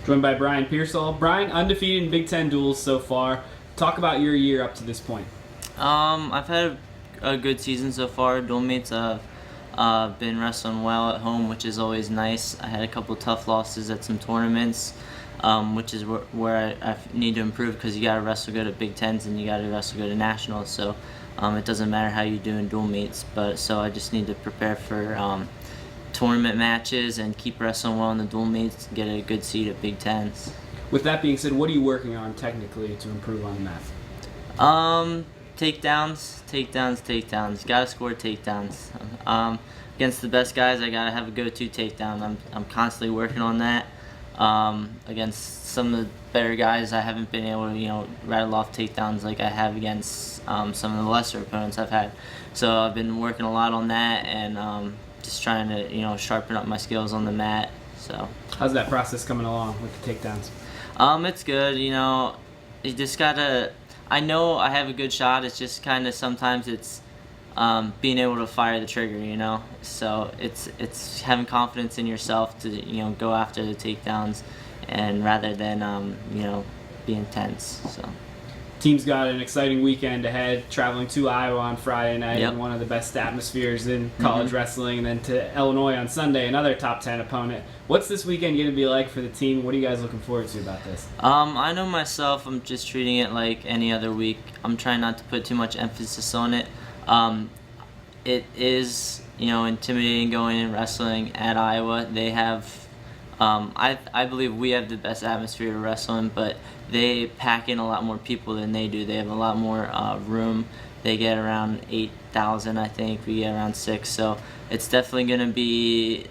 Joined by Bryan Pearsall. Bryan, undefeated in Big Ten duels so far. Talk about your year up to this point. I've had a good season so far. Dual mates have been wrestling well at home, which is always nice. I had a couple tough losses at some tournaments, which is where I need to improve, because you got to wrestle good at Big Tens and you got to wrestle good at nationals. So it doesn't matter how you do in dual meets, but so I just need to prepare for tournament matches and keep wrestling well in the dual meets and get a good seed at Big Tens. With that being said, what are you working on technically to improve on the mat? Takedowns. Gotta score takedowns. Against the best guys, I gotta have a go-to takedown. I'm constantly working on that. Against some of the better guys, I haven't been able to, rattle off takedowns like I have against some of the lesser opponents I've had. So I've been working a lot on that and just trying to, sharpen up my skills on the mat. So. How's that process coming along with the takedowns? It's good. You just gotta. I know I have a good shot. It's just kind of sometimes it's being able to fire the trigger. So it's having confidence in yourself to go after the takedowns, and rather than be intense. So. Team's got an exciting weekend ahead, traveling to Iowa on Friday night, Yep. in one of the best atmospheres in college wrestling, and then to Illinois on Sunday, another top 10 opponent. What's this weekend going to be like for the team? What are you guys looking forward to about this? I know myself, I'm just treating it like any other week. I'm trying not to put too much emphasis on it. It is, intimidating going and wrestling at Iowa. They have, I believe we have the best atmosphere of wrestling, but they pack in a lot more people than they do. They have a lot more room. They get around 8,000, I think. We get around 6. So it's definitely going to be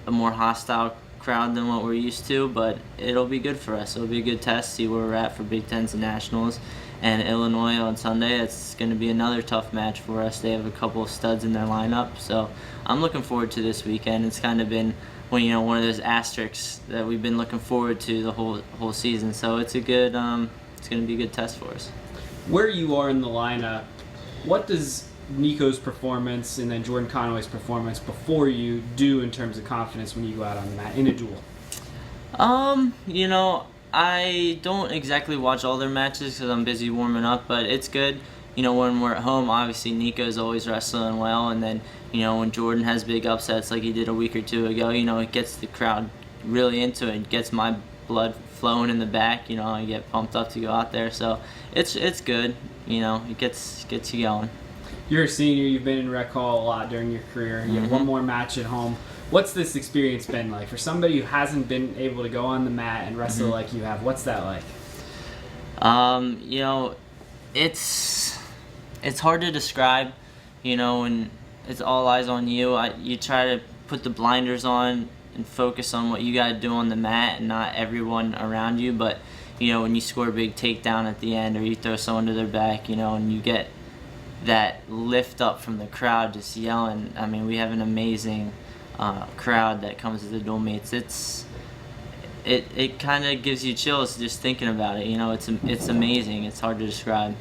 a more hostile crowd than what we're used to, but it'll be good for us. It'll be a good test, see where we're at for Big Tens and Nationals. And Illinois on Sunday, it's going to be another tough match for us. They have a couple of studs in their lineup. So I'm looking forward to this weekend. It's kind of been one of those asterisks that we've been looking forward to the whole season. So it's a good, it's going to be a good test for us. Where you are in the lineup, what does Nico's performance and then Jordan Conway's performance before you do in terms of confidence when you go out on the mat in a duel? I don't exactly watch all their matches because I'm busy warming up, but it's good. When we're at home, obviously Nico's always wrestling well, and then, when Jordan has big upsets like he did a week or two ago, it gets the crowd really into it. It gets my blood flowing in the back, I get pumped up to go out there. So it's good, it gets you going. You're a senior, you've been in Rec Hall a lot during your career. You have one more match at home. What's this experience been like? For somebody who hasn't been able to go on the mat and wrestle like you have, what's that like? It's hard to describe, when it's all eyes on you. You try to put the blinders on and focus on what you got to do on the mat and not everyone around you. But, when you score a big takedown at the end or you throw someone to their back, and you get that lift up from the crowd just yelling. I mean, we have an amazing crowd that comes to the dual meets. It kind of gives you chills just thinking about it. It's amazing. It's hard to describe.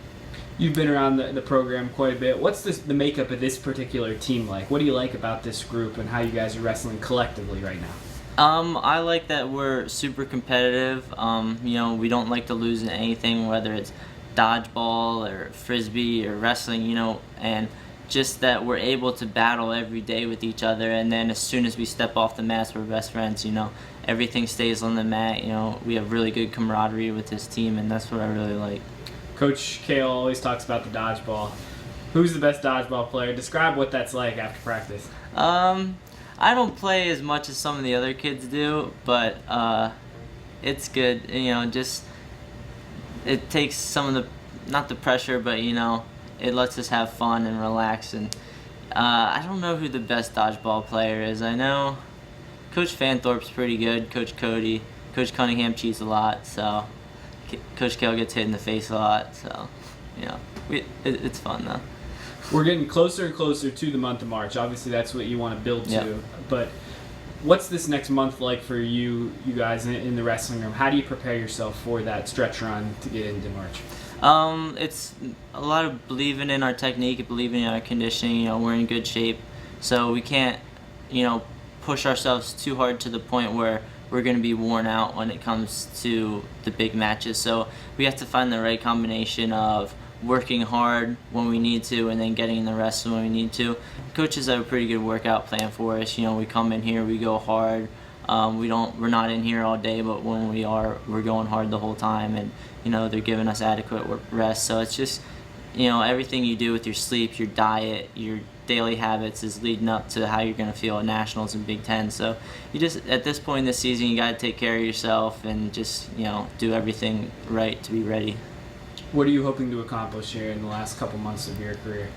You've been around the program quite a bit. What's the makeup of this particular team like? What do you like about this group and how you guys are wrestling collectively right now? I like that we're super competitive. We don't like to lose in anything, whether it's dodgeball or frisbee or wrestling, and just that we're able to battle every day with each other, and then as soon as we step off the mats, we're best friends. Everything stays on the mat. We have really good camaraderie with this team, and that's what I really like. Coach Kale always talks about the dodgeball. Who's the best dodgeball player? Describe what that's like after practice. I don't play as much as some of the other kids do, but it's good. Just it takes some of not the pressure, but it lets us have fun and relax. And I don't know who the best dodgeball player is. I know Coach Fanthorpe's pretty good. Coach Cody, Coach Cunningham cheats a lot, so Coach Kale gets hit in the face a lot. So it's fun though. We're getting closer and closer to the month of March. Obviously, that's what you want to build to. Yep. But what's this next month like for you guys in the wrestling room? How do you prepare yourself for that stretch run to get into March? It's a lot of believing in our technique, believing in our conditioning. We're in good shape, so we can't, push ourselves too hard to the point where we're going to be worn out when it comes to the big matches. So we have to find the right combination of working hard when we need to and then getting the rest when we need to. Coaches have a pretty good workout plan for us. You know, we come in here, we go hard. We're not in here all day, but when we are, we're going hard the whole time, and you know, they're giving us adequate rest. So it's just, you know, everything you do with your sleep, your diet, your daily habits is leading up to how you're going to feel at Nationals and Big Ten. So you just, at this point in the season, you got to take care of yourself and just, you know, do everything right to be ready. What are you hoping to accomplish here in the last couple months of your career?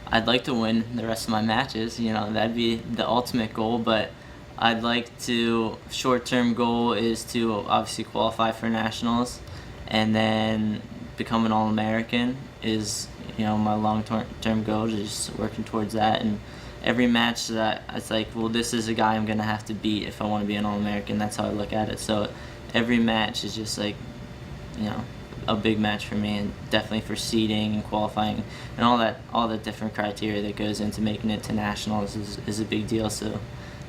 I'd like to win the rest of my matches. You know, that'd be the ultimate goal, but I'd like to, short-term goal is to obviously qualify for Nationals, and then become an All-American is, you know, my long-term goal, just working towards that. And every match that it's like, well, this is a guy I'm going to have to beat if I want to be an All-American. That's how I look at it. So every match is just like, you know, a big match for me, and definitely for seeding and qualifying and all the different criteria that goes into making it to Nationals is a big deal. So,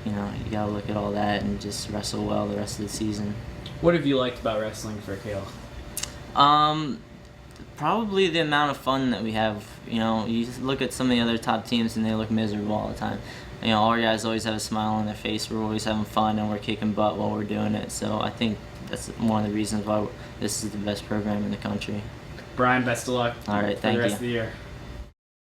you know, you gotta look at all that and just wrestle well the rest of the season. What have you liked about wrestling for Kale? Probably the amount of fun that we have. You know, you look at some of the other top teams and they look miserable all the time. You know, our guys always have a smile on their face. We're always having fun and we're kicking butt while we're doing it. So I think that's one of the reasons why this is the best program in the country. Bryan, best of luck for the rest of the year.